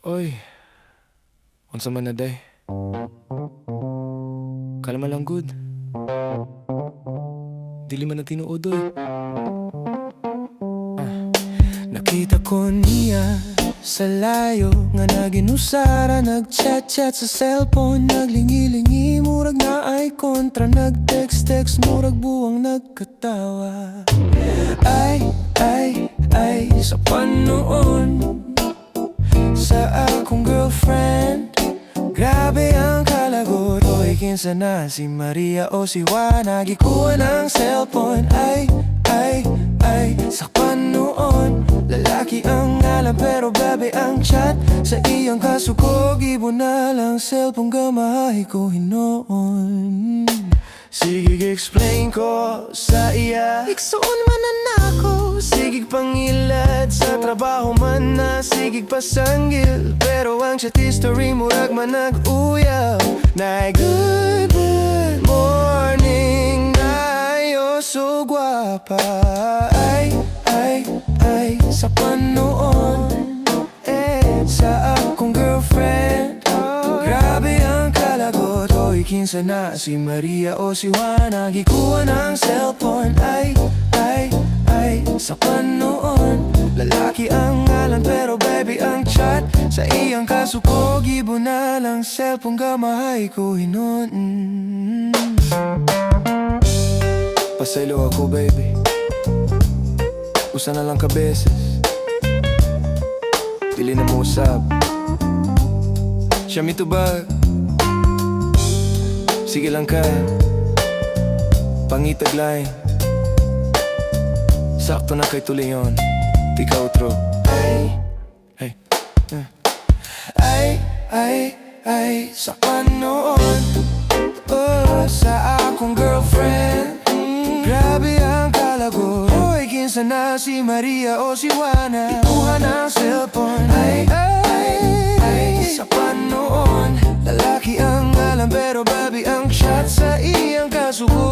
Oy, unsa man na day? Kalma lang good. Dili man na tinuod oy. Nakita ko niya sa layo nga naginusara, nag-chat-chat sa cellphone, naglingi-lingi, murag na ay kontra, nag-text-text, murag buwang nagkatawa. Ay, sakpan noon sa akong girlfriend. Grabe ang kalagot. Oy, kinsa na si Maria o si Juan, nagikuha ng cellphone. Ay, sakpan noon. Lalaki ang ngalan pero babe ang chat. Sa iyang kasuko, gibo na lang cellphone, gamahay ko hinoon. Sige, explain ko sa iya, iksuon man na nako. Sige, pangilad sa trabaho man na, sige pasanggil. Pero ang chat history murag man nag-uyaw. Na good morning, nayo so guwapa. Ay, sa panoon sa akong girlfriend. Grabe ang kalagot. Oy, kinsa na si Maria o si Juan, nagikuha ng cellphone. Ay, sa panoon. Lalaki ang ngalan pero baby ang chat. Sa iyang kasuko, gibo na lang cellphone, gamahay ko hinon. Pasaylo ako baby, usa na lang ka beses, dili na mo usab. Siya mitubag, sige lang ka, pangitag line. Sakto na kay tulingon, di ka outro. Ay, sa panoon, oh, sa akong girlfriend. Grabe ang kalagot. Hoy, kinsa na si Maria o si Juana, ikuha ng cellphone. Ay, sa panoon. Lalaki ang ngalan pero babi ang chat. Sa iyang kasuko,